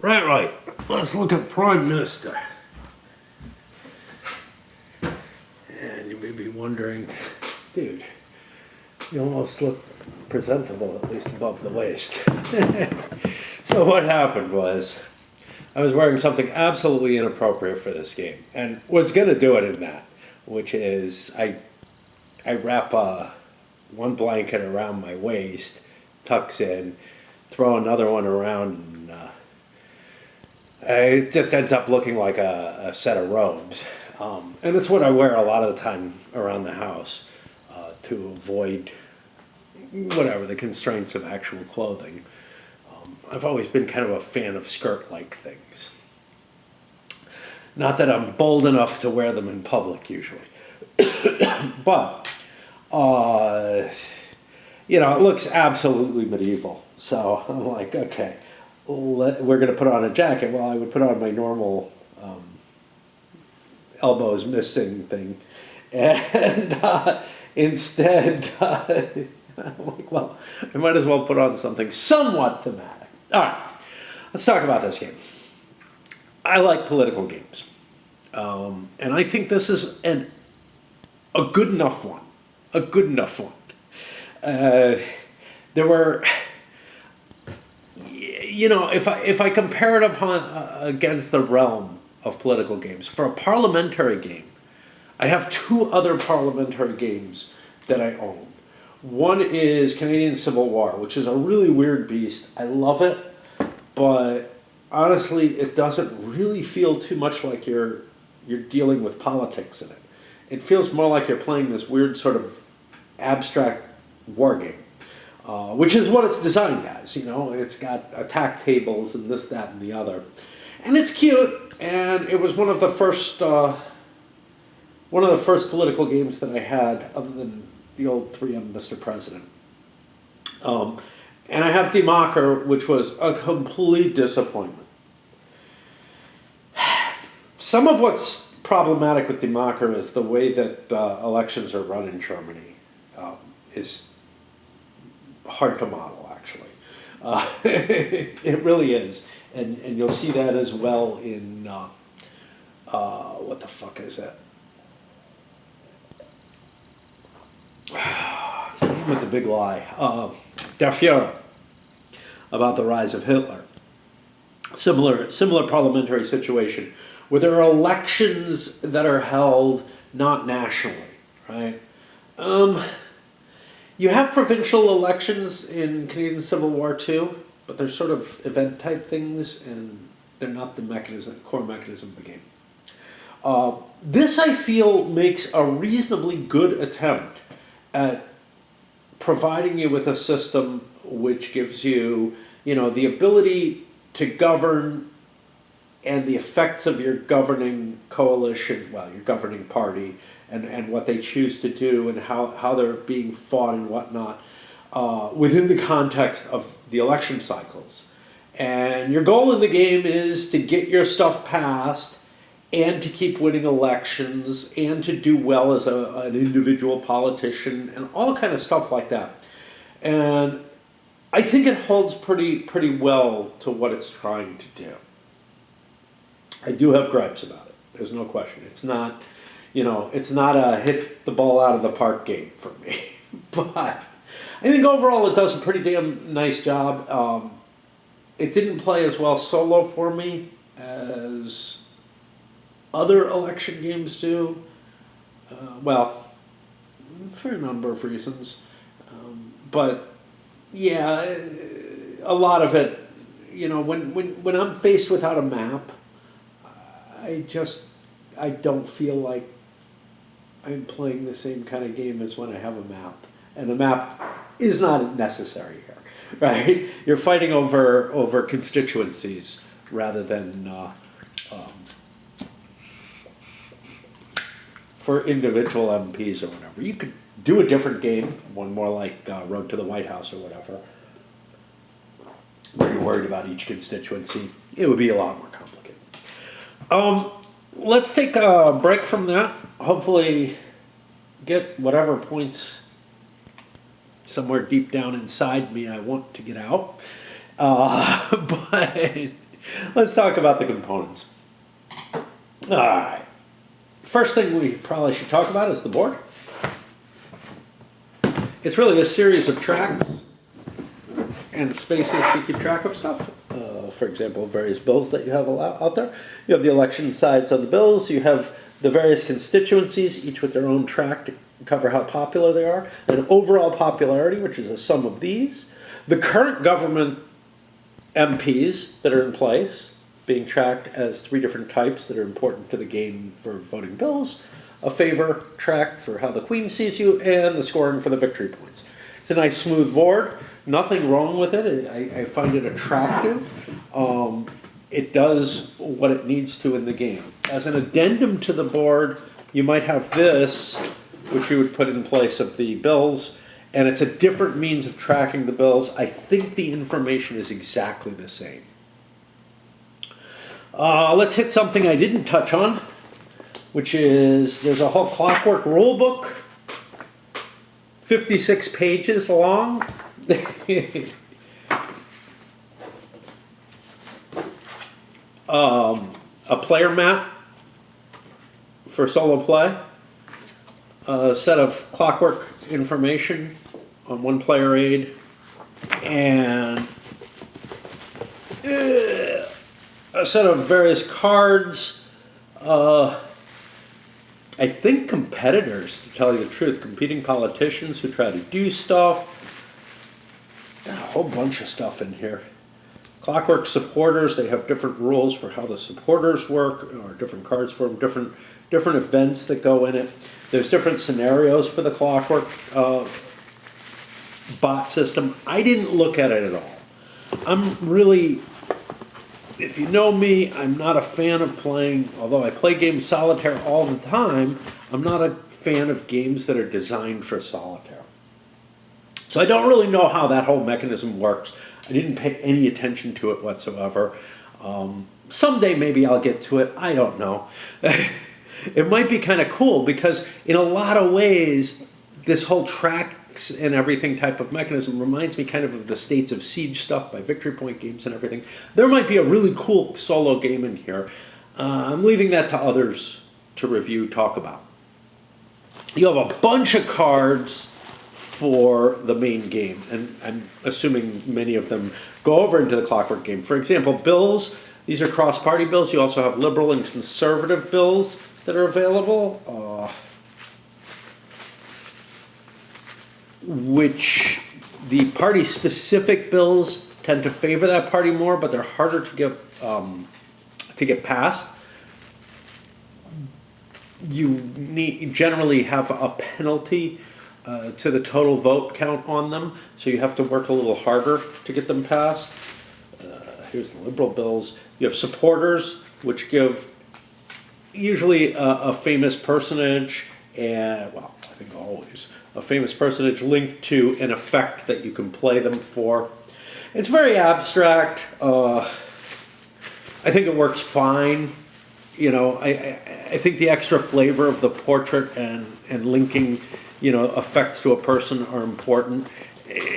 Right. Let's look at Prime Minister. And you may be wondering, dude, you almost look presentable, at least above the waist. So what happened was, I was wearing something absolutely inappropriate for this game, and was gonna do it in that, which is I wrap one blanket around my waist, tucks in, throw another one around, and it just ends up looking like a set of robes. And it's what I wear a lot of the time around the house to avoid whatever the constraints of actual clothing. I've always been kind of a fan of skirt-like things. Not that I'm bold enough to wear them in public usually. But, it looks absolutely medieval. So I'm like, okay, we're going to put on a jacket. Well, I would put on my normal elbows missing thing. And instead, I'm like, well, I might as well put on something somewhat thematic. All right, let's talk about this game. I like political games. And I think this is a good enough one. A good enough one. There were, if I compare it against the realm of political games, for a parliamentary game, I have two other parliamentary games that I own. One is Canadian Civil War, which is a really weird beast. I love it, but honestly, it doesn't really feel too much like you're dealing with politics in it. It feels more like you're playing this weird sort of abstract war game, which is what it's designed as. It's got attack tables and this, that, and the other, and it's cute. And it was one of the first political games that I had, other than the old 3M Mr. President. And I have Die Macher, which was a complete disappointment. Some of what's problematic with Die Macher is the way that elections are run in Germany is hard to model, actually. It really is. And you'll see that as well in, what the fuck is it? It's the name with the big lie. Der Fuhrer, about the rise of Hitler. Similar parliamentary situation, where there are elections that are held not nationally, right? You have provincial elections in Canadian Civil War too, but they're sort of event-type things, and they're not the core mechanism of the game. This, I feel, makes a reasonably good attempt at providing you with a system which gives you, the ability to govern and the effects of your governing coalition, your governing party, and what they choose to do and how they're being fought and whatnot, within the context of the election cycles. And your goal in the game is to get your stuff passed and to keep winning elections and to do well as an individual politician and all kind of stuff like that. And I think it holds pretty well to what it's trying to do. I do have gripes about it. There's no question. It's not, it's not a hit the ball out of the park game for me. But I think overall it does a pretty damn nice job. It didn't play as well solo for me as other election games do. For a number of reasons. But yeah, a lot of it, when I'm faced without a map, I don't feel like I'm playing the same kind of game as when I have a map. And the map is not necessary here, right? You're fighting over constituencies rather than for individual MPs or whatever. You could do a different game, one more like Road to the White House or whatever, where you're worried about each constituency. It would be a lot more complicated. Let's take a break from that. Hopefully get whatever points somewhere deep down inside me I want to get out. But Let's talk about the components. All right. First thing we probably should talk about is the board. It's really a series of tracks and spaces to keep track of stuff. For example, various bills that you have out there. You have the election sides of the bills. You have the various constituencies, each with their own track to cover how popular they are. An overall popularity, which is a sum of these. The current government MPs that are in place, being tracked as 3 different types that are important to the game for voting bills. A favor track for how the Queen sees you, and the scoring for the victory points. It's a nice smooth board. Nothing wrong with it. I find it attractive. It does what it needs to in the game. As an addendum to the board, you might have this, which you would put in place of the bills, and it's a different means of tracking the bills. I think the information is exactly the same. Let's hit something I didn't touch on, which is there's a whole Clockwork rule book, 56 pages long. A player mat for solo play, a set of Clockwork information on one player aid, and a set of various cards. I think competitors, to tell you the truth, competing politicians who try to do stuff. Got a whole bunch of stuff in here. Clockwork supporters, they have different rules for how the supporters work, or different cards for them, different events that go in it. There's different scenarios for the Clockwork bot system. I didn't look at it at all. I'm really, if you know me, I'm not a fan of playing, although I play games solitaire all the time, I'm not a fan of games that are designed for solitaire. So I don't really know how that whole mechanism works. I didn't pay any attention to it whatsoever. Someday maybe I'll get to it. I don't know. It might be kind of cool because in a lot of ways, this whole tracks and everything type of mechanism reminds me kind of the States of Siege stuff by Victory Point Games and everything. There might be a really cool solo game in here. I'm leaving that to others to review, talk about. You have a bunch of cards for the main game, and I'm assuming many of them go over into the Clockwork game. For example, bills, these are cross-party bills. You also have liberal and conservative bills that are available, which the party-specific bills tend to favor that party more, but they're harder to get passed. You generally have a penalty to the total vote count on them, so you have to work a little harder to get them passed. Here's the liberal bills. You have supporters, which give usually a famous personage, and, well, I think always, a famous personage linked to an effect that you can play them for. It's very abstract. I think it works fine. You know, I think the extra flavor of the portrait and linking, you know, effects to a person are important.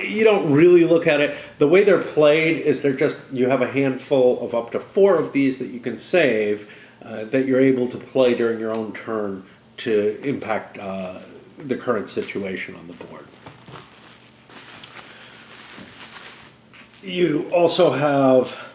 You don't really look at it. The way they're played is you have a handful of up to 4 of these that you can save that you're able to play during your own turn to impact the current situation on the board. You also have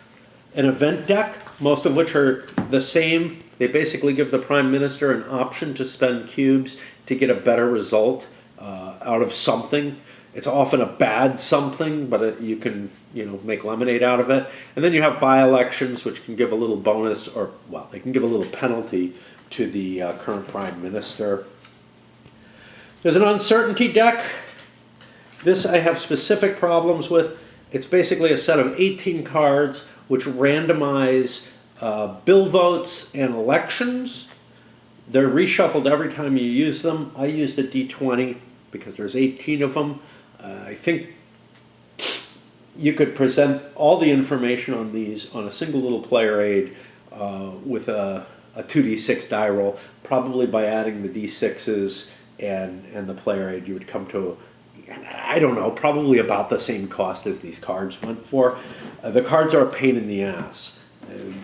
an event deck, most of which are the same. They basically give the Prime Minister an option to spend cubes to get a better result out of something. It's often a bad something, but you can, you know, make lemonade out of it. And then you have by-elections, which can give a little bonus, or, well, they can give a little penalty to the current Prime Minister. There's an uncertainty deck. This I have specific problems with. It's basically a set of 18 cards which randomize bill votes and elections. They're reshuffled every time you use them. I used a D20 because there's 18 of them. I think you could present all the information on these on a single little player aid with a 2d6 die roll. Probably by adding the d6s and the player aid, you would come to, I don't know, probably about the same cost as these cards went for. The cards are a pain in the ass.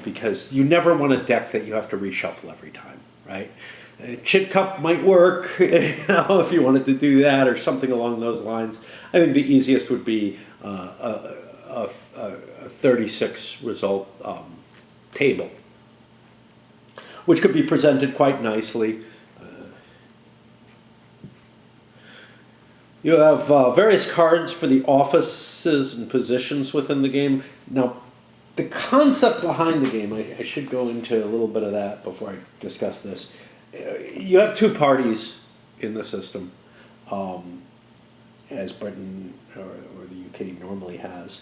because you never want a deck that you have to reshuffle every time, right? Chit Cup might work, if you wanted to do that or something along those lines. I think the easiest would be a 36 result table, which could be presented quite nicely. You have various cards for the offices and positions within the game. Now, the concept behind the game, I should go into a little bit of that before I discuss this. You have two parties in the system, as Britain or the UK normally has.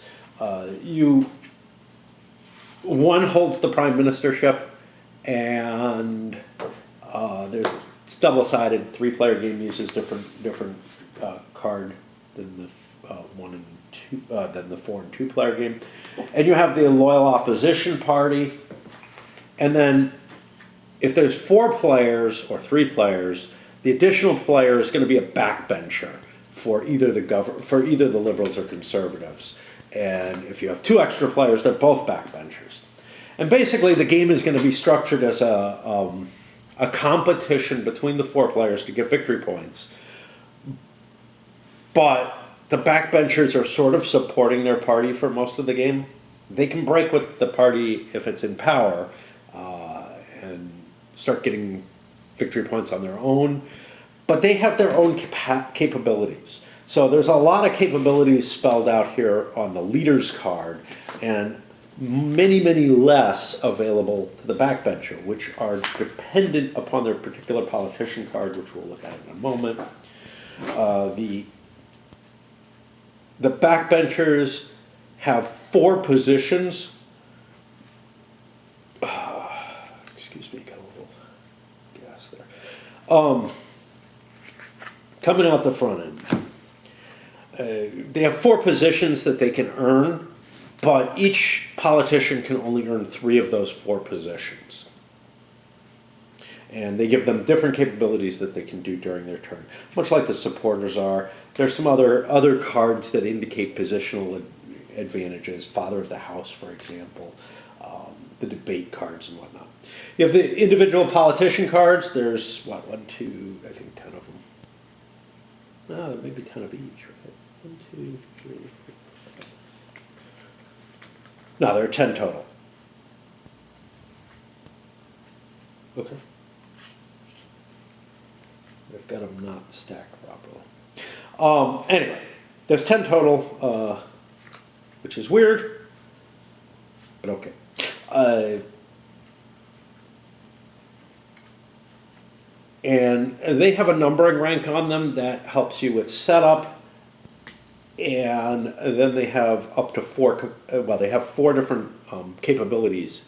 One holds the prime ministership, and it's double-sided. Three-player game uses different card than the than the 4 and 2-player game, and you have the loyal opposition party, and then if there's 4 players or 3 players, the additional player is going to be a backbencher for either the Liberals or Conservatives. And if you have 2 extra players, they're both backbenchers. And basically, the game is going to be structured as a competition between the 4 players to get victory points. But the backbenchers are sort of supporting their party for most of the game. They can break with the party if it's in power, and start getting victory points on their own, but they have their own capabilities. So there's a lot of capabilities spelled out here on the leader's card, and many less available to the backbencher, which are dependent upon their particular politician card, which we'll look at in a moment. The backbenchers have 4 positions. Excuse me, got a little gas there. Coming out the front end. They have 4 positions that they can earn, but each politician can only earn 3 of those 4 positions. And they give them different capabilities that they can do during their turn, much like the supporters are. There's some other cards that indicate positional advantages, Father of the House, for example, the debate cards and whatnot. You have the individual politician cards. There's, 1, 2, I think 10 of them. No, maybe 10 of each, right? 1, 2, 3, 4, 5. No, there are 10 total. Okay. I've got them not stacked properly. Anyway, there's 10 total, which is weird, but okay. And they have a numbering rank on them that helps you with setup, and then they have up to 4, they have 4 different capabilities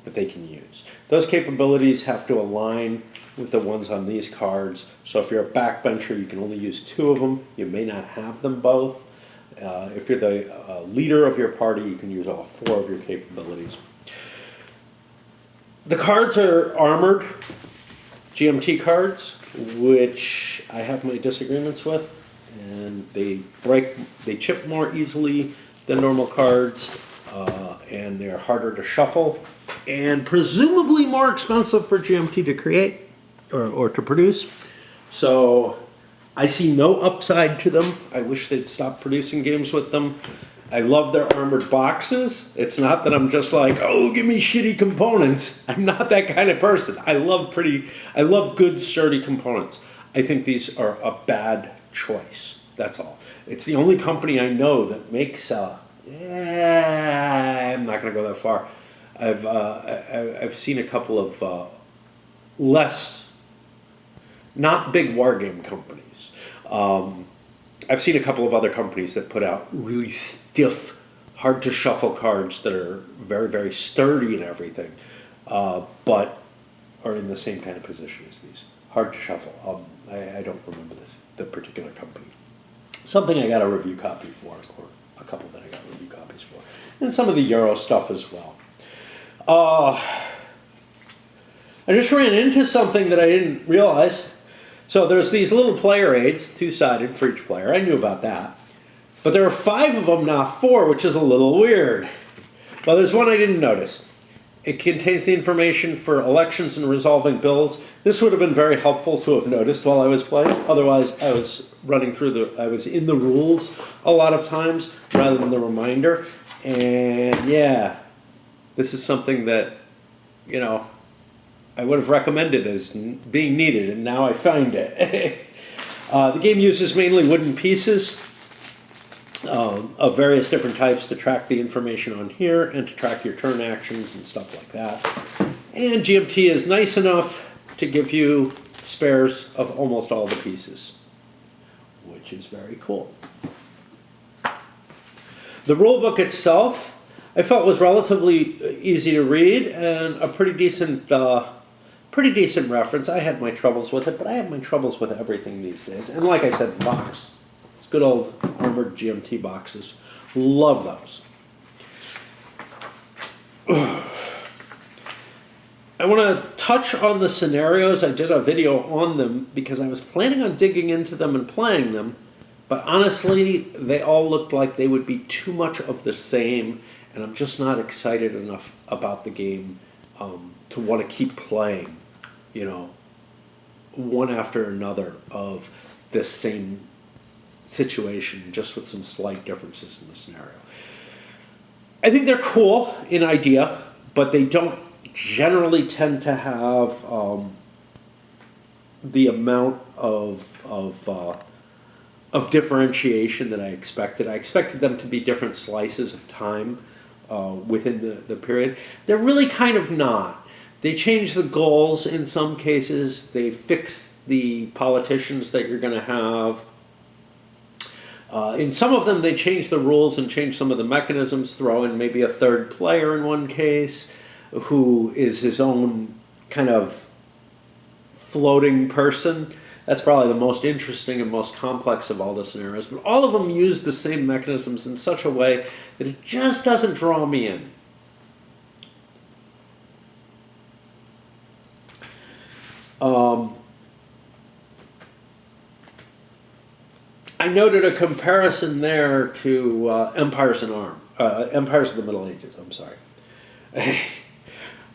that they can use. Those capabilities have to align with the ones on these cards. So if you're a backbencher, you can only use 2 of them. You may not have them both. If you're the leader of your party, you can use all 4 of your capabilities. The cards are armored GMT cards, which I have my disagreements with, and they chip more easily than normal cards, and they're harder to shuffle, and presumably more expensive for GMT to create or to produce. So I see no upside to them. I wish they'd stop producing games with them. I love their armored boxes. It's not that I'm just like, oh, give me shitty components. I'm not that kind of person. I love good, sturdy components. I think these are a bad choice. That's all. It's the only company I know that makes, I'm not going to go that far. I've seen a couple of less, not big war game companies. I've seen a couple of other companies that put out really stiff, hard to shuffle cards that are very, very sturdy and everything, but are in the same kind of position as these. Hard to shuffle. I don't remember the particular company. Something I got a review copy for, or a couple that I got review copies for. And some of the Euro stuff as well. I just ran into something that I didn't realize. So there's these little player aids, 2-sided for each player. I knew about that. But there are 5 of them, not 4, which is a little weird. Well, there's one I didn't notice. It contains the information for elections and resolving bills. This would have been very helpful to have noticed while I was playing. Otherwise, I was I was in the rules a lot of times rather than the reminder. And yeah, this is something that, you know, I would have recommended as being needed, and now I find it. The game uses mainly wooden pieces of various different types to track the information on here and to track your turn actions and stuff like that. And GMT is nice enough to give you spares of almost all the pieces, which is very cool. The rulebook itself, I felt was relatively easy to read and a pretty decent reference. I had my troubles with it, but I have my troubles with everything these days. And like I said, the box. It's good old armored GMT boxes. Love those. I want to touch on the scenarios. I did a video on them because I was planning on digging into them and playing them, but honestly, they all looked like they would be too much of the same, and I'm just not excited enough about the game to want to keep playing, you know, one after another of this same situation, just with some slight differences in the scenario. I think they're cool in idea, but they don't generally tend to have the amount of differentiation that I expected. I expected them to be different slices of time within the period. They're really kind of not. They change the goals in some cases. They fix the politicians that you're going to have. In some of them, they change the rules and change some of the mechanisms, throw in maybe a third player in one case, who is his own kind of floating person. That's probably the most interesting and most complex of all the scenarios. But all of them use the same mechanisms in such a way that it just doesn't draw me in. I noted a comparison there to Empires of the Middle Ages, I'm sorry.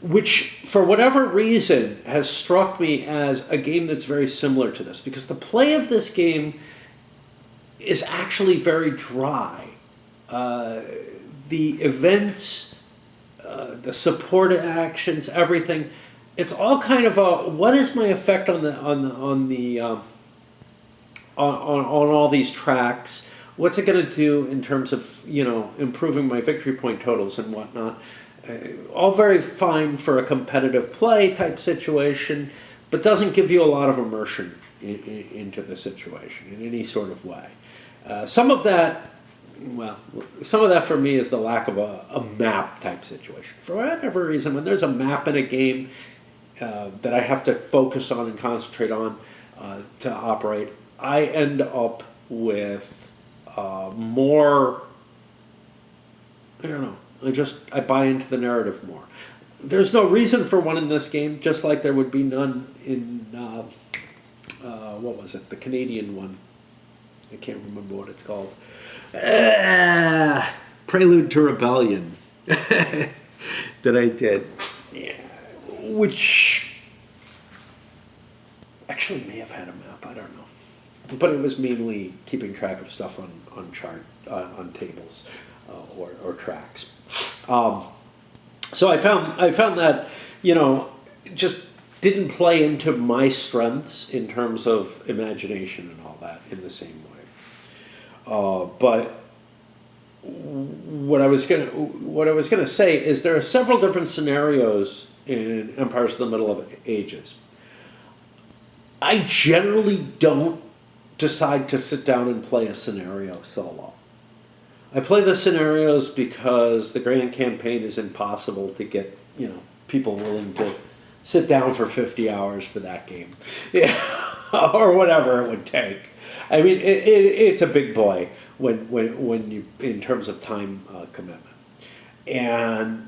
Which, for whatever reason, has struck me as a game that's very similar to this, because the play of this game is actually very dry. The events, the support actions, everything, it's all kind of a, what is my effect on all these tracks? What's it going to do in terms of, you know, improving my victory point totals and whatnot? All very fine for a competitive play type situation, but doesn't give you a lot of immersion into the situation in any sort of way. Some of that for me is the lack of a map type situation. For whatever reason, when there's a map in a game that I have to focus on and concentrate on to operate, I end up with more, I don't know, I buy into the narrative more. There's no reason for one in this game, just like there would be none in, what was it, the Canadian one. I can't remember what it's called. Prelude to Rebellion that I did. Yeah. Which actually may have had a map, I don't know. But it was mainly keeping track of stuff on tables or tracks. So I found that, you know, just didn't play into my strengths in terms of imagination and all that in the same way. But what I was gonna say is there are several different scenarios in Empires of the Middle Ages. I generally don't decide to sit down and play a scenario solo. I play the scenarios because the grand campaign is impossible to get, you know, people willing to sit down for 50 hours for that game, yeah, or whatever it would take. I mean, it's a big boy when you, in terms of time commitment, and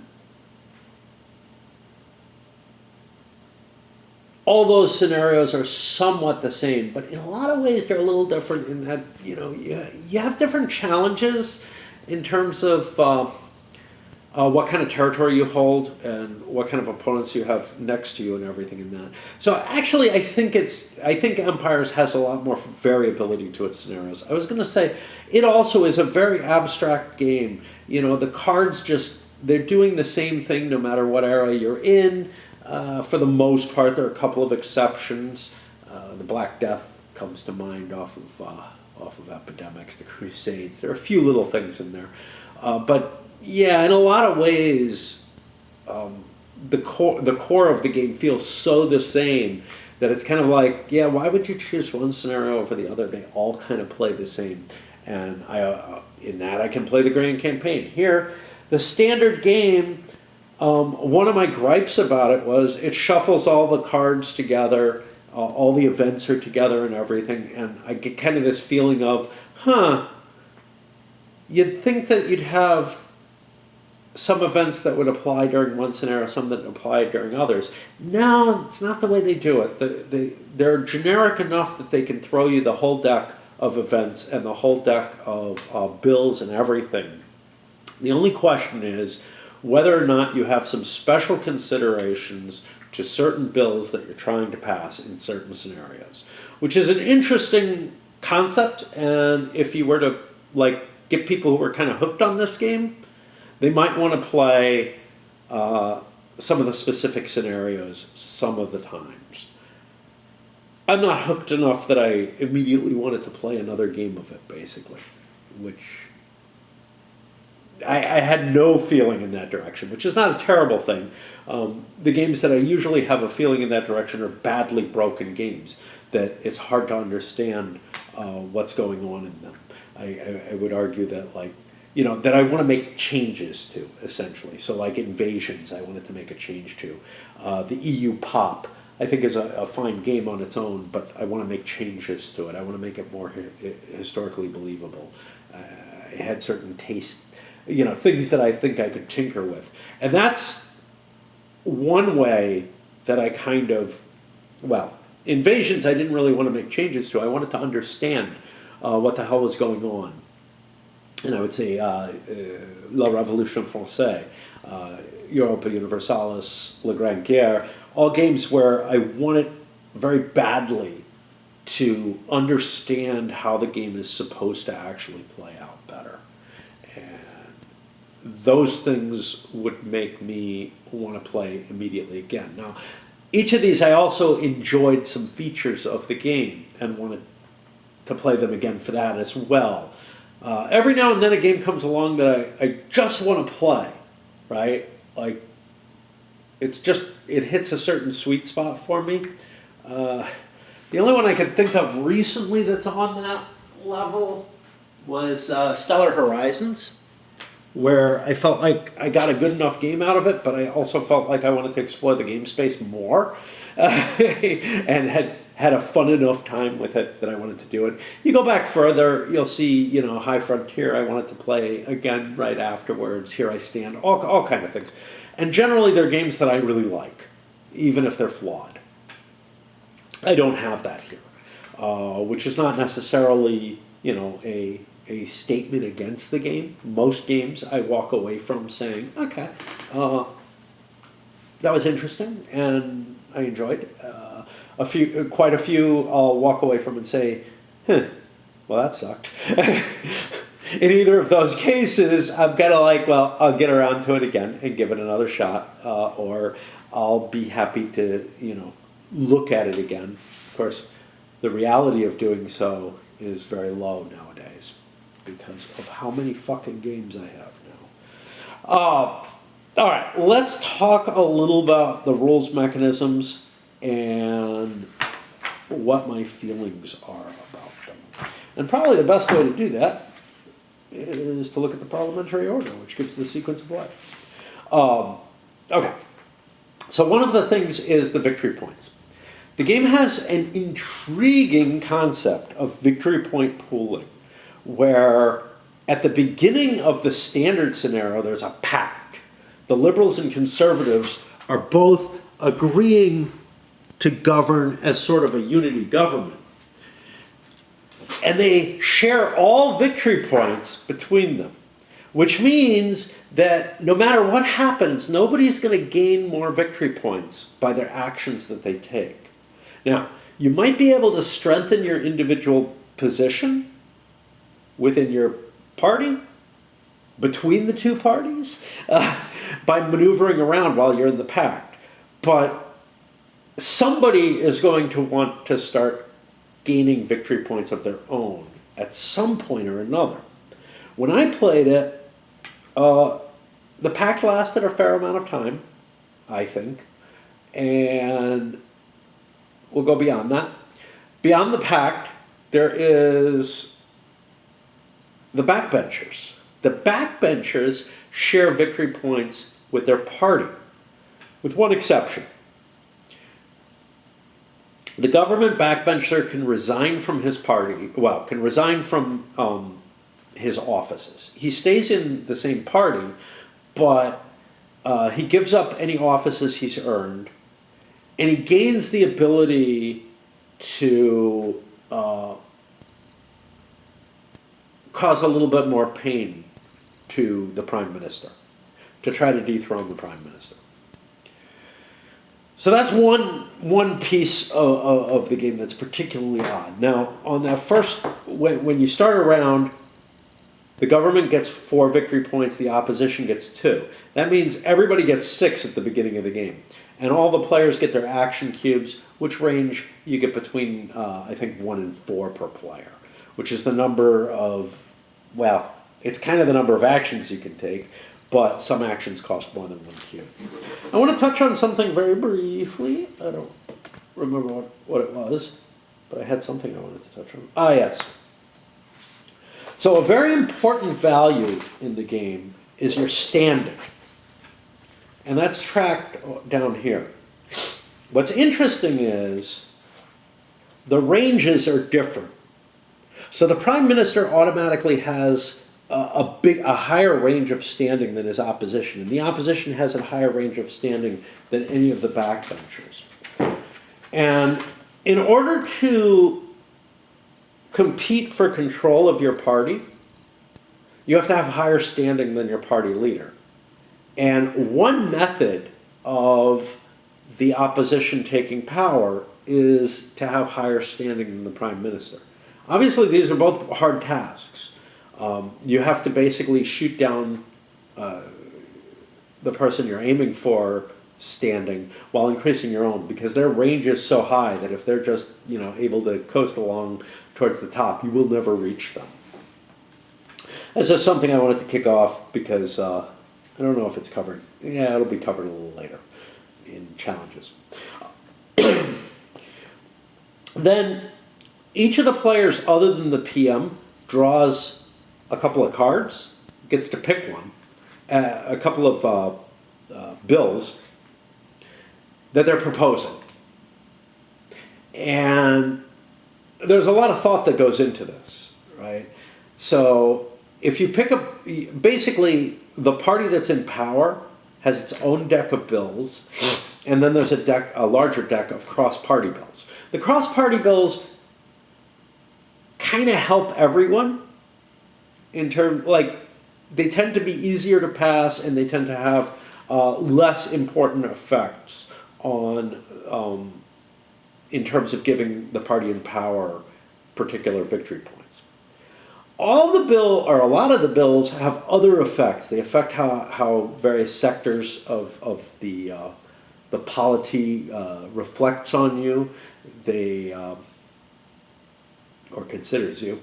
all those scenarios are somewhat the same, but in a lot of ways they're a little different in that, you know, you have different challenges in terms of what kind of territory you hold, and what kind of opponents you have next to you, and everything in that. So actually, I think Empires has a lot more variability to its scenarios. I was going to say it also is a very abstract game. You know, the cards they're doing the same thing no matter what era you're in. For the most part, there are a couple of exceptions. The Black Death comes to mind off of Epidemics, the Crusades. There are a few little things in there, but yeah, in a lot of ways, the core of the game feels so the same that it's kind of like, yeah, why would you choose one scenario over the other? They all kind of play the same, and in that I can play the grand campaign. Here, the standard game. One of my gripes about it was it shuffles all the cards together, all the events are together and everything, and I get kind of this feeling of, you'd think that you'd have some events that would apply during one scenario, some that apply during others. No, it's not the way they do it. They're generic enough that they can throw you the whole deck of events and the whole deck of bills and everything. The only question is whether or not you have some special considerations to certain bills that you're trying to pass in certain scenarios, which is an interesting concept. And if you were to get people who are kind of hooked on this game, they might want to play some of the specific scenarios some of the times. I'm not hooked enough that I immediately wanted to play another game of it, basically, which I had no feeling in that direction, which is not a terrible thing. The games that I usually have a feeling in that direction are badly broken games that it's hard to understand what's going on in them. I would argue that that I want to make changes to, essentially. So like Invasions, I wanted to make a change to. The EU Pop, I think, is a fine game on its own, but I want to make changes to it. I want to make it more historically believable. I had certain taste, things that I think I could tinker with. And that's one way that I Invasions I didn't really want to make changes to. I wanted to understand what the hell was going on. And I would say La Révolution Française, Europa Universalis, La Grande Guerre, all games where I wanted very badly to understand how the game is supposed to actually play out better. And those things would make me want to play immediately again. Now, each of these I also enjoyed some features of the game and wanted to play them again for that as well. Every now and then a game comes along that I just want to play, right? It hits a certain sweet spot for me. The only one I could think of recently that's on that level was Stellar Horizons, where I felt like I got a good enough game out of it, but I also felt like I wanted to explore the game space more. And had a fun enough time with it that I wanted to do it. You go back further, you'll see, High Frontier I wanted to play again right afterwards. Here I Stand, all kind of things. And generally they're games that I really like, even if they're flawed. I don't have that here, which is not necessarily, a statement against the game. Most games I walk away from saying, okay, that was interesting and I enjoyed. Quite a few I'll walk away from and say, well, that sucked. In either of those cases, I'm kind of like, well, I'll get around to it again and give it another shot, or I'll be happy to, look at it again. Of course, the reality of doing so is very low nowadays because of how many fucking games I have now. All right, let's talk a little about the rules mechanisms and what my feelings are about them. And probably the best way to do that is to look at the parliamentary order, which gives the sequence of life. Okay, so one of the things is the victory points. The game has an intriguing concept of victory point pooling, where at the beginning of the standard scenario, there's a pact. The liberals and conservatives are both agreeing to govern as sort of a unity government. And they share all victory points between them. which means that no matter what happens, nobody's going to gain more victory points by their actions that they take. Now, you might be able to strengthen your individual position within your party, between the two parties, by maneuvering around while you're in the pact. But somebody is going to want to start gaining victory points of their own at some point or another. When I played it, the pact lasted a fair amount of time, I think, and we'll go beyond that. Beyond the pact, there is the backbenchers. The backbenchers share victory points with their party, with one exception. The government backbencher can resign from his party, well, can resign from his offices. He stays in the same party, but he gives up any offices he's earned, and he gains the ability to cause a little bit more pain to the prime minister, to try to dethrone the prime minister. So that's one piece of the game that's particularly odd. Now, on that first, when you start a round, the government gets 4 victory points, the opposition gets 2. That means everybody gets 6 at the beginning of the game. And all the players get their action cubes, which range you get between, I think, 1 and 4 per player, which is the number of, well, it's kind of the number of actions you can take, but some actions cost more than 1 cube. I want to touch on something very briefly. I don't remember what it was, but I had something I wanted to touch on. Ah, yes. So a very important value in the game is your standing. And that's tracked down here. What's interesting is the ranges are different. So the prime minister automatically has a higher range of standing than his opposition. And the opposition has a higher range of standing than any of the backbenchers. And in order to compete for control of your party, you have to have higher standing than your party leader. And one method of the opposition taking power is to have higher standing than the prime minister. Obviously, these are both hard tasks. You have to basically shoot down the person you're aiming for standing while increasing your own, because their range is so high that if they're just able to coast along towards the top, you will never reach them. This is something I wanted to kick off because I don't know if it's covered. Yeah, it'll be covered a little later in challenges. Then each of the players other than the PM draws a couple of cards, gets to pick one, a couple of bills that they're proposing. And there's a lot of thought that goes into this, right? So if you pick up, basically the party that's in power has its own deck of bills, and then there's a larger deck of cross-party bills. The cross-party bills kind of help everyone in terms, like, they tend to be easier to pass, and they tend to have less important effects on, in terms of giving the party in power particular victory points. All the bill, or a lot of the bills, have other effects. They affect how various sectors of the polity reflects on you. They or considers you.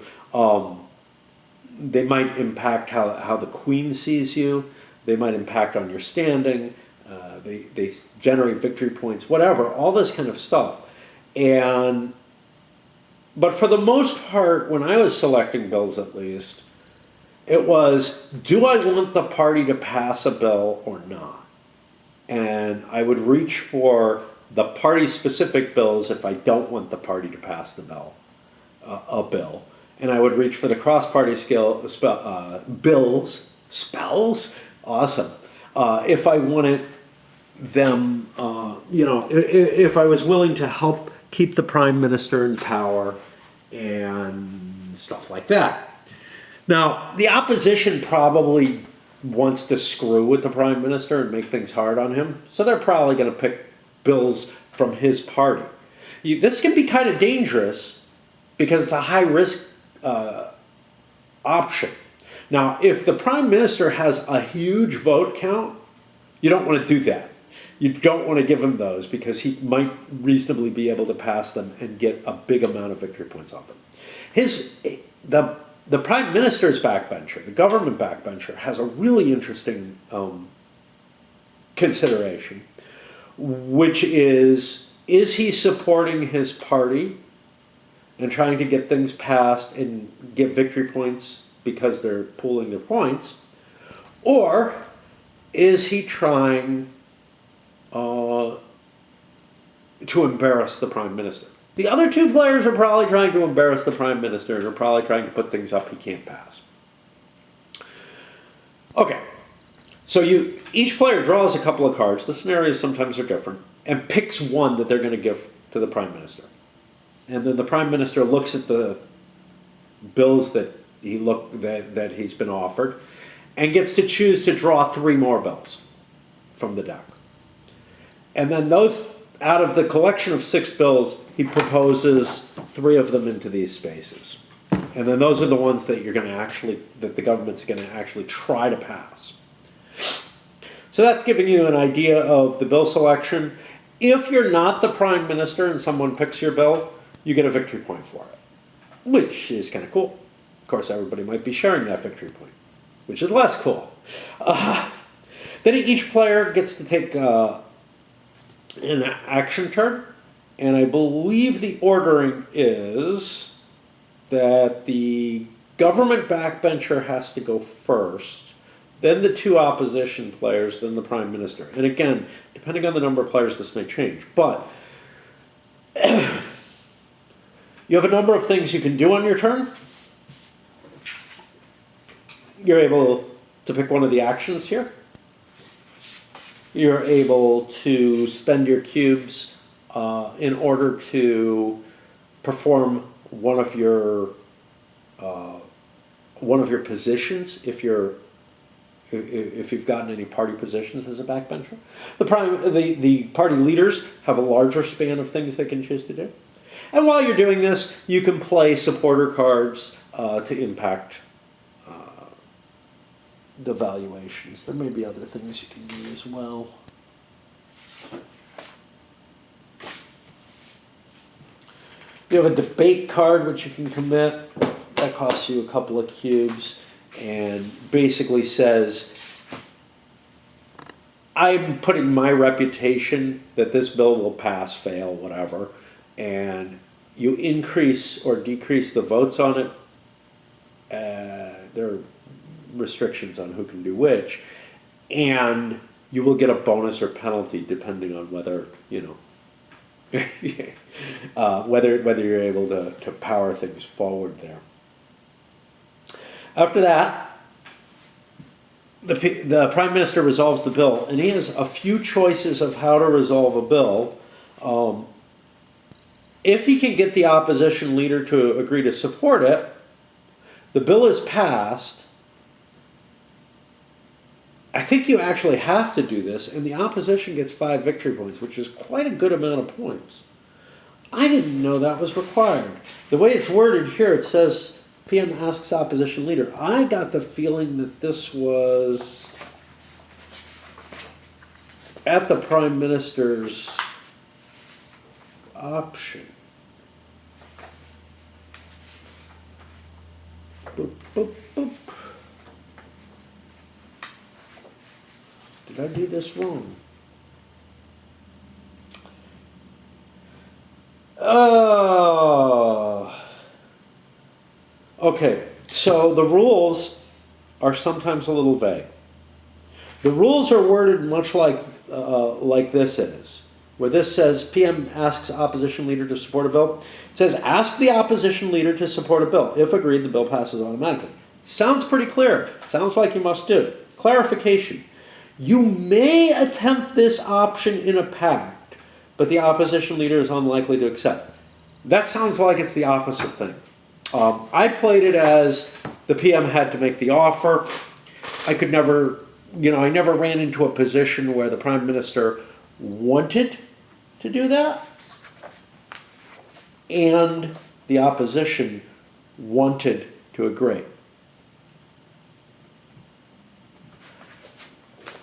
They might impact how the queen sees you. They might impact on your standing. They generate victory points, whatever, all this kind of stuff. But for the most part, when I was selecting bills at least, it was, do I want the party to pass a bill or not? And I would reach for the party-specific bills if I don't want the party to pass the bill, a bill. And I would reach for the cross-party bills, spells, awesome. If I wanted them, if I was willing to help keep the prime minister in power and stuff like that. Now, the opposition probably wants to screw with the prime minister and make things hard on him, so they're probably going to pick bills from his party. This can be kind of dangerous because it's a high risk option. Now, if the prime minister has a huge vote count, you don't want to do that. You don't want to give him those because he might reasonably be able to pass them and get a big amount of victory points off them. The prime minister's backbencher, the government backbencher, has a really interesting consideration, which is he supporting his party and trying to get things passed and get victory points because they're pooling their points, or is he trying to embarrass the prime minister? The other two players are probably trying to embarrass the prime minister and are probably trying to put things up he can't pass. Okay, so each player draws a couple of cards, the scenarios sometimes are different, and picks one that they're going to give to the prime minister. And then the prime minister looks at the bills that he's been offered and gets to choose to draw 3 more bills from the deck. And then out of the collection of 6 bills, he proposes 3 of them into these spaces. And then those are the ones that that the government's going to actually try to pass. So that's giving you an idea of the bill selection. If you're not the prime minister and someone picks your bill, you get a victory point for it, which is kind of cool. Of course, everybody might be sharing that victory point, which is less cool. Then each player gets to take an action turn, and I believe the ordering is that the government backbencher has to go first, then the 2 opposition players, then the prime minister. And again, depending on the number of players, this may change. But you have a number of things you can do on your turn. You're able to pick one of the actions here. You're able to spend your cubes in order to perform one of your positions if you've gotten any party positions as a backbencher. The party leaders have a larger span of things they can choose to do. And while you're doing this, you can play supporter cards to impact the valuations. There may be other things you can do as well. You have a debate card which you can commit. That costs you a couple of cubes and basically says, I'm putting my reputation that this bill will pass, fail, whatever, and you increase or decrease the votes on it. There are restrictions on who can do which, and you will get a bonus or penalty depending on whether, whether you're able to power things forward there. After that, the prime minister resolves the bill, and he has a few choices of how to resolve a bill. If he can get the opposition leader to agree to support it, the bill is passed. I think you actually have to do this, and the opposition gets 5 victory points, which is quite a good amount of points. I didn't know that was required. The way it's worded here, it says, PM asks opposition leader. I got the feeling that this was at the prime minister's option. Boop, boop, boop. Did I do this wrong? Okay, so the rules are sometimes a little vague. The rules are worded much like this is, where this says PM asks opposition leader to support a bill. It says ask the opposition leader to support a bill. If agreed, the bill passes automatically. Sounds pretty clear. Sounds like you must do it. Clarification. You may attempt this option in a pact, but the opposition leader is unlikely to accept. That sounds like it's the opposite thing. I played it as the PM had to make the offer. I could never, I never ran into a position where the Prime Minister wanted to do that, and the opposition wanted to agree.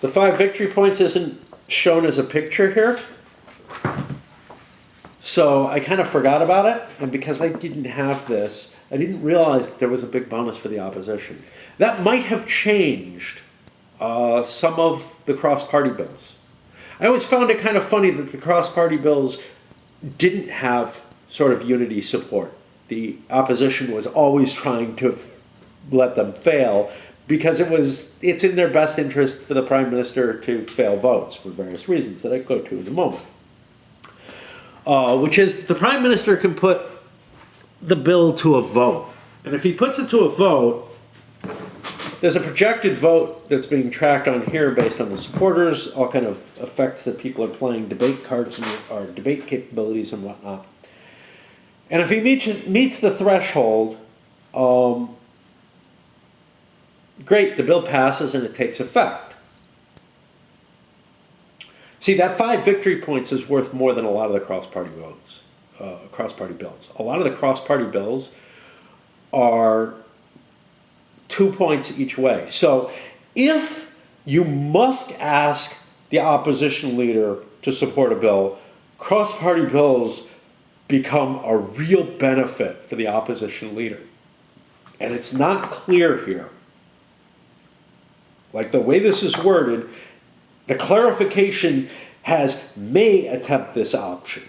The 5 victory points isn't shown as a picture here, so I kind of forgot about it, and because I didn't have this, I didn't realize that there was a big bonus for the opposition. That might have changed some of the cross-party bills. I always found it kind of funny that the cross-party bills didn't have sort of unity support. The opposition was always trying to let them fail because it's in their best interest for the Prime Minister to fail votes for various reasons that I go to in a moment. Which is the Prime Minister can put the bill to a vote. And if he puts it to a vote, there's a projected vote that's being tracked on here based on the supporters, all kind of effects that people are playing, debate cards or debate capabilities and whatnot. And if he meets the threshold, great, the bill passes and it takes effect. See, that 5 victory points is worth more than a lot of the cross-party votes, cross-party bills. A lot of the cross-party bills are 2 points each way. So if you must ask the opposition leader to support a bill, cross-party bills become a real benefit for the opposition leader. And it's not clear here. Like the way this is worded, the clarification has may attempt this option,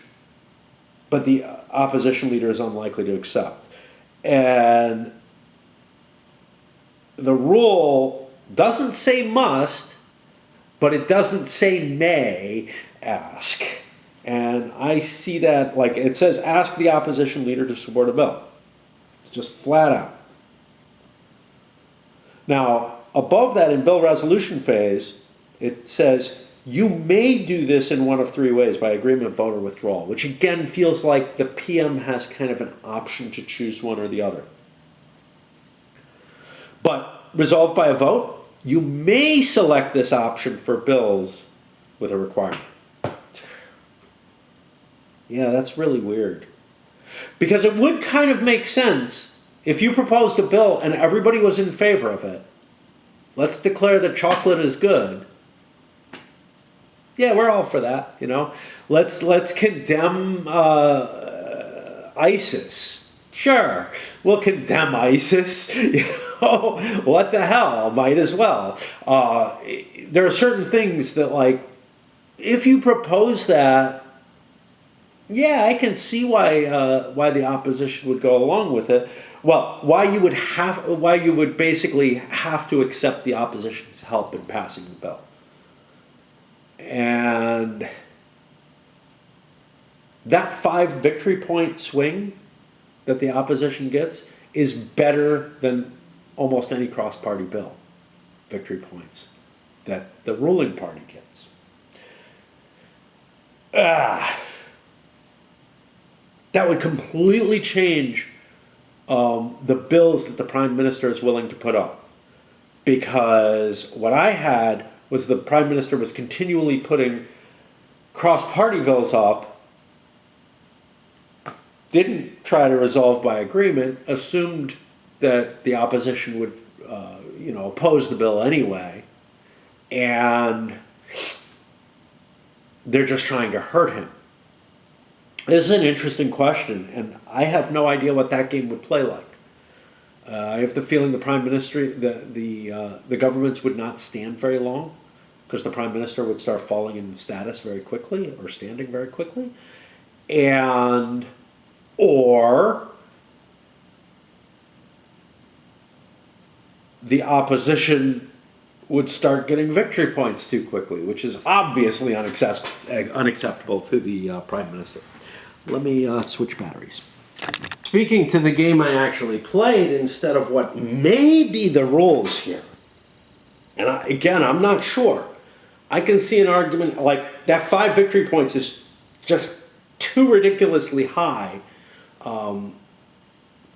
but the opposition leader is unlikely to accept. And the rule doesn't say must, but it doesn't say may ask. And I see that, like it says, ask the opposition leader to support a bill. It's just flat out. Now, above that in bill resolution phase, it says you may do this in one of 3 ways, by agreement, vote, or withdrawal, which again feels like the PM has kind of an option to choose one or the other. But resolved by a vote, you may select this option for bills with a requirement. Yeah, that's really weird. Because it would kind of make sense if you proposed a bill and everybody was in favor of it. Let's declare that chocolate is good. Yeah, we're all for that, Let's condemn ISIS. Sure, we'll condemn ISIS. What the hell? Might as well. There are certain things that, like, if you propose that, yeah, I can see why the opposition would go along with it. Well, why you would basically have to accept the opposition's help in passing the bill. And that 5 victory point swing that the opposition gets is better than almost any cross-party bill victory points that the ruling party gets. That would completely change the bills that the Prime Minister is willing to put up. Because what I had was the Prime Minister was continually putting cross-party bills up, didn't try to resolve by agreement, assumed that the opposition would oppose the bill anyway, and they're just trying to hurt him. This is an interesting question, and I have no idea what that game would play like. I have the feeling the Prime Minister, the governments would not stand very long, because the Prime Minister would start falling in status very quickly, or standing very quickly, or the opposition would start getting victory points too quickly, which is obviously unacceptable to the Prime Minister. Let me switch batteries. Speaking to the game I actually played instead of what may be the rules here, and I'm not sure. I can see an argument like that 5 victory points is just too ridiculously high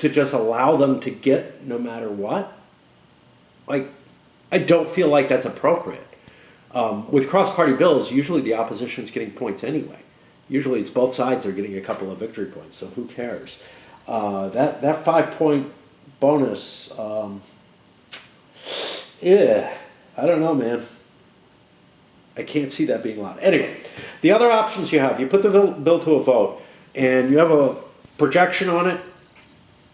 to just allow them to get no matter what, like, I don't feel like that's appropriate. With cross-party bills, usually the opposition is getting points anyway. Usually it's both sides are getting a couple of victory points, so who cares? That 5-point bonus, yeah, I don't know, man. I can't see that being allowed. Anyway, the other options you have, you put the bill to a vote, and you have a projection on it.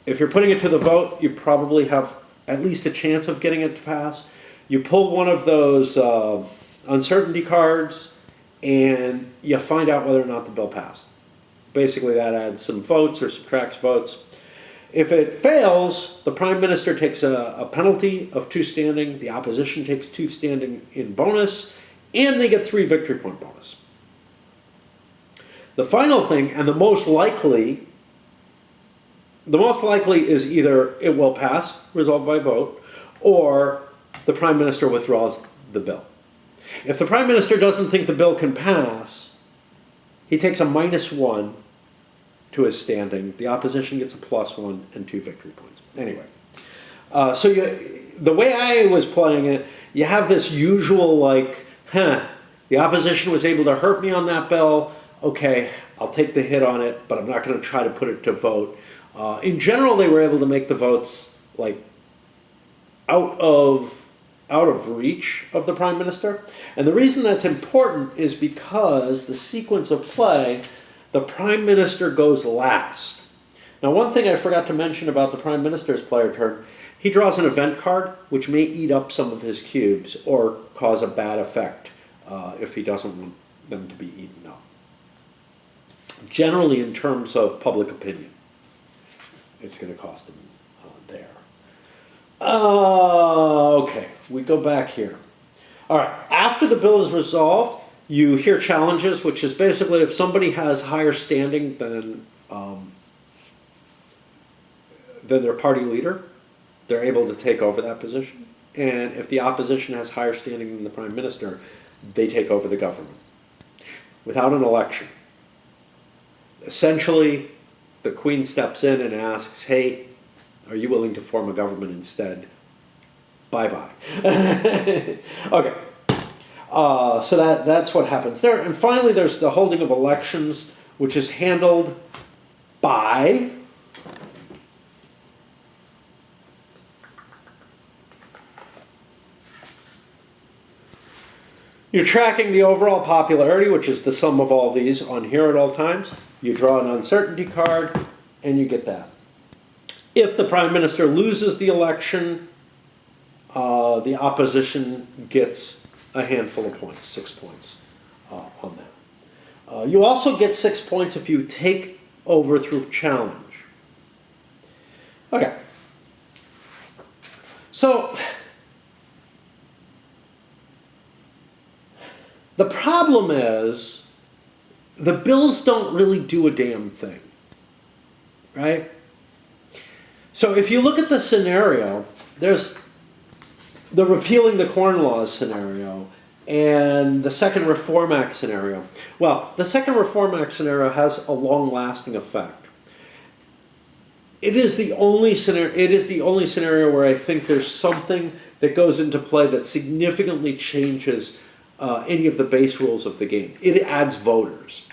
If you're putting it to the vote, you probably have at least a chance of getting it to pass. You pull one of those uncertainty cards, and you find out whether or not the bill passed. Basically, that adds some votes or subtracts votes. If it fails, the Prime Minister takes a penalty of 2 standing, the opposition takes 2 standing in bonus, and they get 3 victory point bonus. The final thing, and the most likely is either it will pass, resolved by vote, or the Prime Minister withdraws the bill. If the Prime Minister doesn't think the bill can pass, he takes a -1 to his standing. The opposition gets a +1 and 2 victory points. Anyway, so the way I was playing it, you have this usual like, the opposition was able to hurt me on that bill. Okay, I'll take the hit on it, but I'm not going to try to put it to vote. In general, they were able to make the votes like out of reach of the Prime Minister. And the reason that's important is because the sequence of play, the Prime Minister goes last. Now, one thing I forgot to mention about the Prime Minister's player turn, he draws an event card, which may eat up some of his cubes or cause a bad effect if he doesn't want them to be eaten up. Generally, in terms of public opinion, it's going to cost him there. Okay, we go back here. All right, after the bill is resolved, you hear challenges, which is basically if somebody has higher standing than their party leader, they're able to take over that position. And if the opposition has higher standing than the Prime Minister, they take over the government without an election. Essentially, the Queen steps in and asks, hey, are you willing to form a government instead? Bye-bye. Okay. So that's what happens there. And finally, there's the holding of elections, which is handled by you're tracking the overall popularity, which is the sum of all these on here at all times. You draw an uncertainty card, and you get that. If the Prime Minister loses the election, the opposition gets a handful of points, 6 points on that. You also get 6 points if you take over through challenge. Okay. So, the problem is, the bills don't really do a damn thing, right? So if you look at the scenario, there's the repealing the Corn Laws scenario and the Second Reform Act scenario. Well, the Second Reform Act scenario has a long-lasting effect. It is the only scenario where I think there's something that goes into play that significantly changes any of the base rules of the game. It adds voters.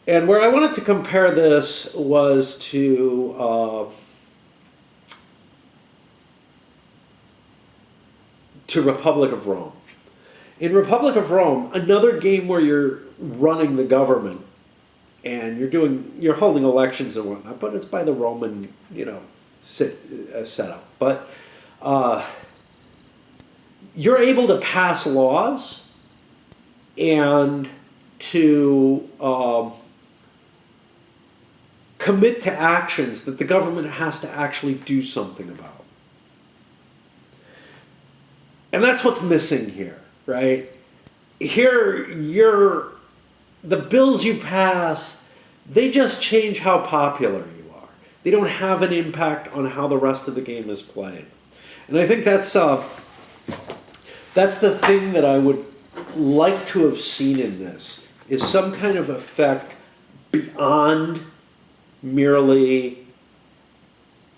And where I wanted to compare this was to Republic of Rome. In Republic of Rome, another game where you're running the government and you're holding elections and whatnot, but it's by the Roman, setup. But you're able to pass laws and to commit to actions that the government has to actually do something about. And that's what's missing here, right? Here, the bills you pass, they just change how popular you are. They don't have an impact on how the rest of the game is played. And I think that's the thing that I would like to have seen in this, is some kind of effect beyond merely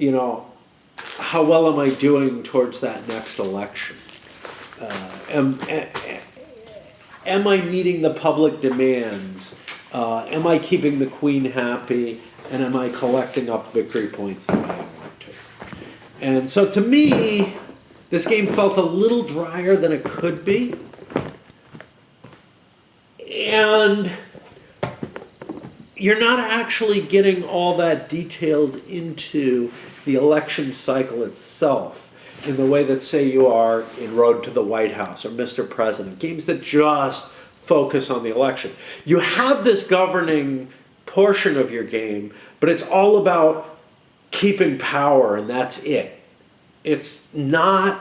you know, how well am I doing towards that next election? Am I meeting the public demands? Am I keeping the Queen happy? And am I collecting up victory points the way I want to? And so to me, this game felt a little drier than it could be. And you're not actually getting all that detailed into the election cycle itself in the way that, say, you are in Road to the White House or Mr. President, games that just focus on the election. You have this governing portion of your game, but it's all about keeping power, and that's it. It's about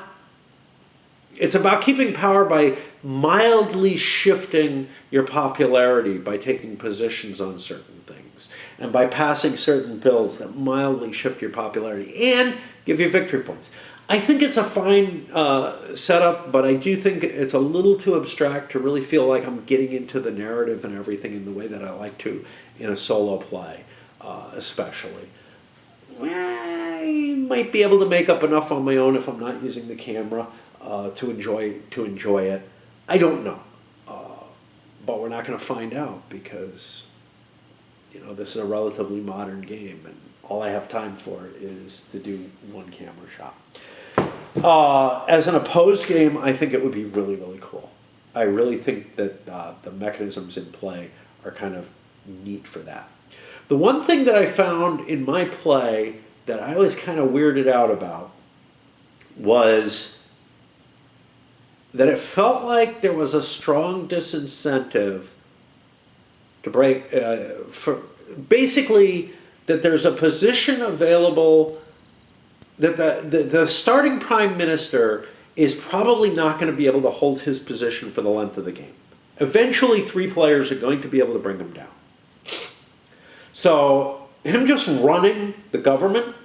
keeping power by mildly shifting your popularity by taking positions on certain things and by passing certain bills that mildly shift your popularity and give you victory points. I think it's a fine setup, but I do think it's a little too abstract to really feel like I'm getting into the narrative and everything in the way that I like to in a solo play, especially. I might be able to make up enough on my own if I'm not using the camera to enjoy it. I don't know, but we're not going to find out because this is a relatively modern game, and all I have time for is to do one camera shot. As an opposed game, I think it would be really, really cool. I really think that the mechanisms in play are kind of neat for that. The one thing that I found in my play that I was kind of weirded out about was that it felt like there was a strong disincentive to break, for basically that there's a position available that the starting prime minister is probably not going to be able to hold his position for the length of the game. Eventually, 3 players are going to be able to bring him down. So him just running the government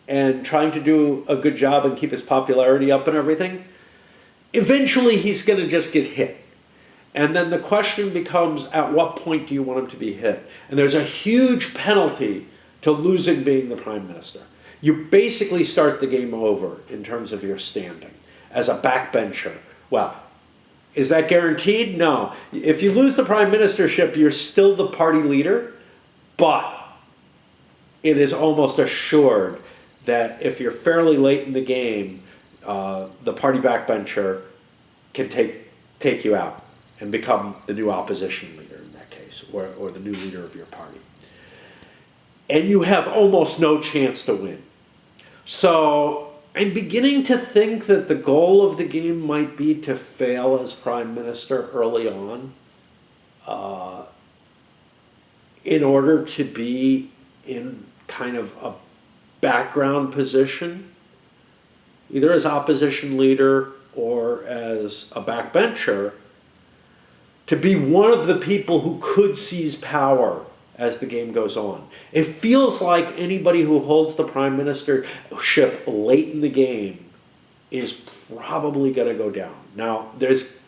and trying to do a good job and keep his popularity up and everything, eventually he's going to just get hit. And then the question becomes, at what point do you want him to be hit? And there's a huge penalty to losing being the prime minister. You basically start the game over in terms of your standing as a backbencher. Well, is that guaranteed? No. If you lose the prime ministership, you're still the party leader, but it is almost assured that if you're fairly late in the game, the party backbencher can take you out and become the new opposition leader in that case, or the new leader of your party. And you have almost no chance to win. So I'm beginning to think that the goal of the game might be to fail as prime minister early on in order to be in kind of a background position, either as opposition leader or as a backbencher, to be one of the people who could seize power as the game goes on. It feels like anybody who holds the prime ministership late in the game is probably going to go down. Now, there's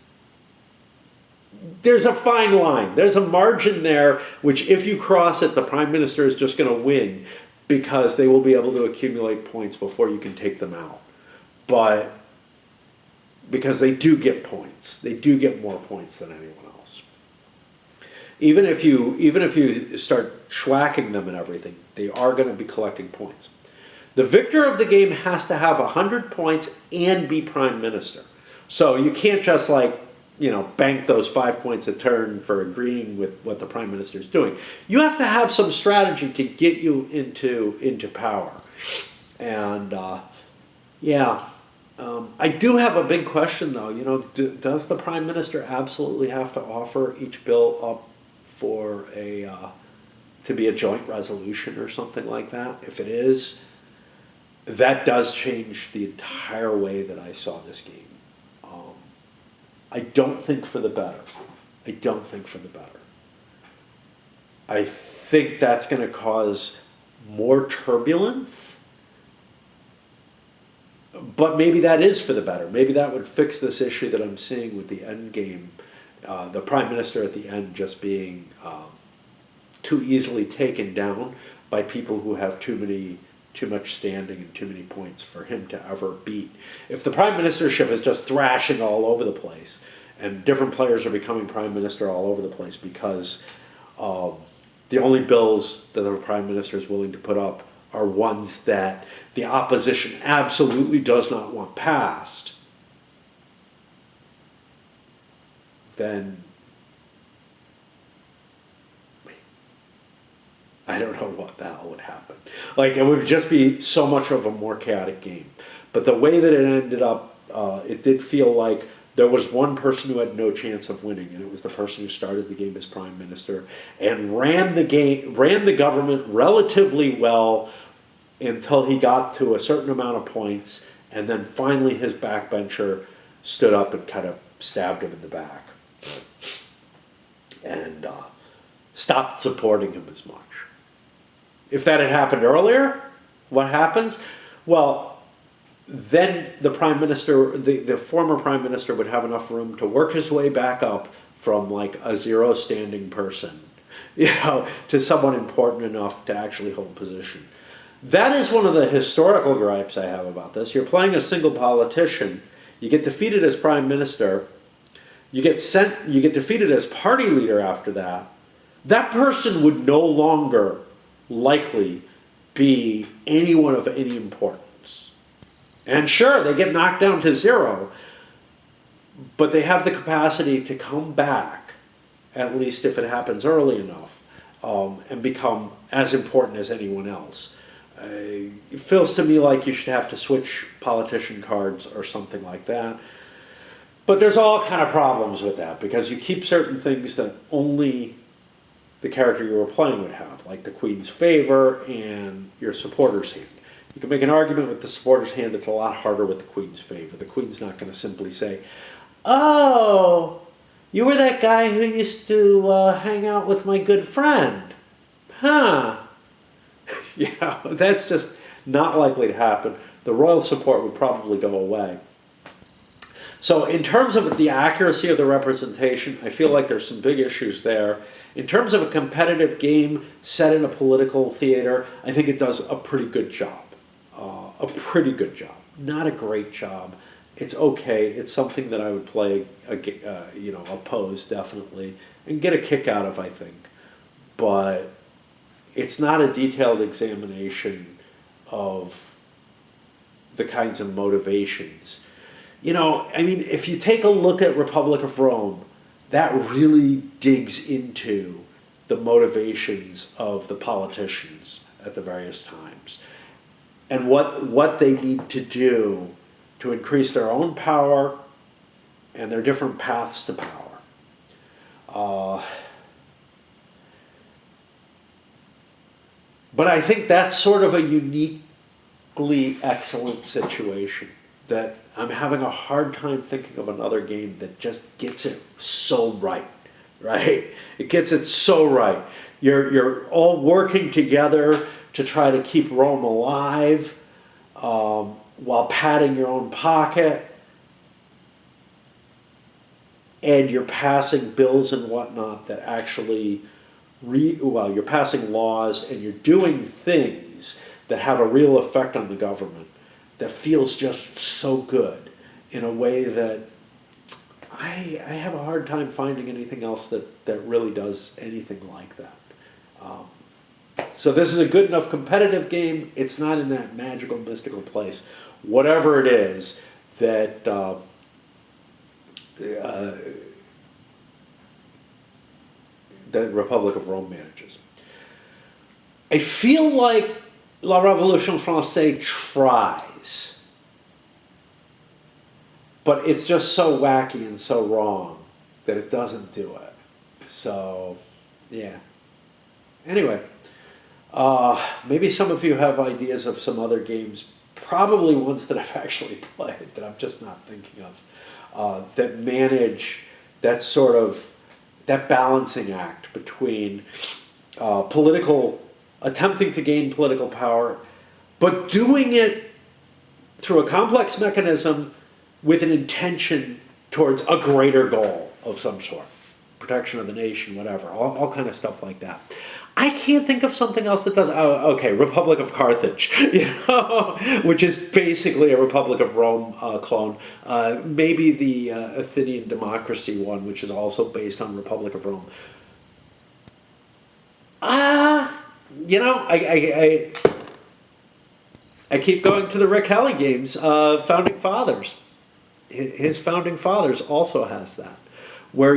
a fine line. There's a margin there, which if you cross it, the prime minister is just going to win because they will be able to accumulate points before you can take them out. But because they do get points. They do get more points than anyone else. Even if you start schwacking them and everything, they are going to be collecting points. The victor of the game has to have 100 points and be prime minister. So you can't just bank those 5 points a turn for agreeing with what the prime minister is doing. You have to have some strategy to get you into power. And I do have a big question though. Does the prime minister absolutely have to offer each bill up for to be a joint resolution or something like that? If it is, that does change the entire way that I saw this game. I don't think for the better. I don't think for the better. I think that's going to cause more turbulence, but maybe that is for the better. Maybe that would fix this issue that I'm seeing with the end game, the prime minister at the end just being too easily taken down by people who have too many too much standing and too many points for him to ever beat. If the prime ministership is just thrashing all over the place, and different players are becoming prime minister all over the place because the only bills that the prime minister is willing to put up are ones that the opposition absolutely does not want passed, then I don't know what the hell would happen. Like, it would just be so much of a more chaotic game. But the way that it ended up, it did feel like there was one person who had no chance of winning, and it was the person who started the game as prime minister and ran the government relatively well until he got to a certain amount of points, and then finally his backbencher stood up and kind of stabbed him in the back and stopped supporting him as much. If that had happened earlier, what happens? Well, then the prime minister, the former prime minister, would have enough room to work his way back up from like a zero standing person, to someone important enough to actually hold position. That is one of the historical gripes I have about this. You're playing a single politician, you get defeated as prime minister, you get defeated as party leader after that. That person would no longer likely be anyone of any importance. And sure, they get knocked down to zero, but they have the capacity to come back, at least if it happens early enough, and become as important as anyone else. It feels to me like you should have to switch politician cards or something like that. But there's all kind of problems with that, because you keep certain things that only the character you were playing would have, like the Queen's favor and your supporter's hand. You can make an argument with the supporter's hand. It's a lot harder with the Queen's favor. The Queen's not going to simply say, "Oh, you were that guy who used to hang out with my good friend. Huh?" That's just not likely to happen. The royal support would probably go away. So in terms of the accuracy of the representation, I feel like there's some big issues there. In terms of a competitive game set in a political theater, I think it does a pretty good job. A pretty good job. Not a great job. It's okay. It's something that I would play, oppose definitely, and get a kick out of, I think. But it's not a detailed examination of the kinds of motivations. If you take a look at Republic of Rome, that really digs into the motivations of the politicians at the various times and what they need to do to increase their own power and their different paths to power. But I think that's sort of a uniquely excellent situation that I'm having a hard time thinking of another game that just gets it so right? It gets it so right. You're all working together to try to keep Rome alive while padding your own pocket, and you're passing bills and whatnot that actually, you're passing laws and you're doing things that have a real effect on the government that feels just so good in a way that I have a hard time finding anything else that really does anything like that. So this is a good enough competitive game. It's not in that magical, mystical place. Whatever it is that that Republic of Rome manages. I feel like La Révolution Française tries, but it's just so wacky and so wrong that it doesn't do it. So, yeah. Anyway, maybe some of you have ideas of some other games, probably ones that I've actually played that I'm just not thinking of, that manage that sort of, that balancing act between attempting to gain political power, but doing it through a complex mechanism with an intention towards a greater goal of some sort. Protection of the nation, whatever, all kind of stuff like that. I can't think of something else that does. Oh, okay, Republic of Carthage, which is basically a Republic of Rome clone. Maybe the Athenian Democracy one, which is also based on Republic of Rome. I keep going to the Rick Helly games. Founding Fathers. His Founding Fathers also has that, where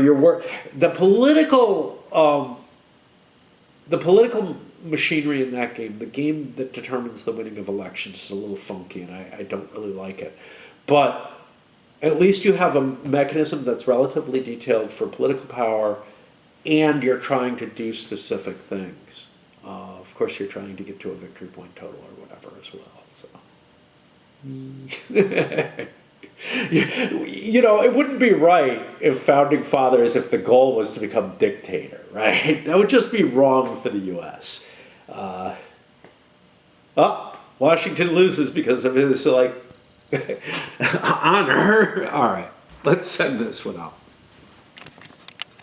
the political machinery in that game, the game that determines the winning of elections, is a little funky, and I don't really like it. But at least you have a mechanism that's relatively detailed for political power, and you're trying to do specific things. Of course, you're trying to get to a victory point total or whatever as well. So, it wouldn't be right if Founding Fathers, if the goal was to become dictator, right? That would just be wrong for the U.S. Washington loses because of his, honor. All right, let's send this one out.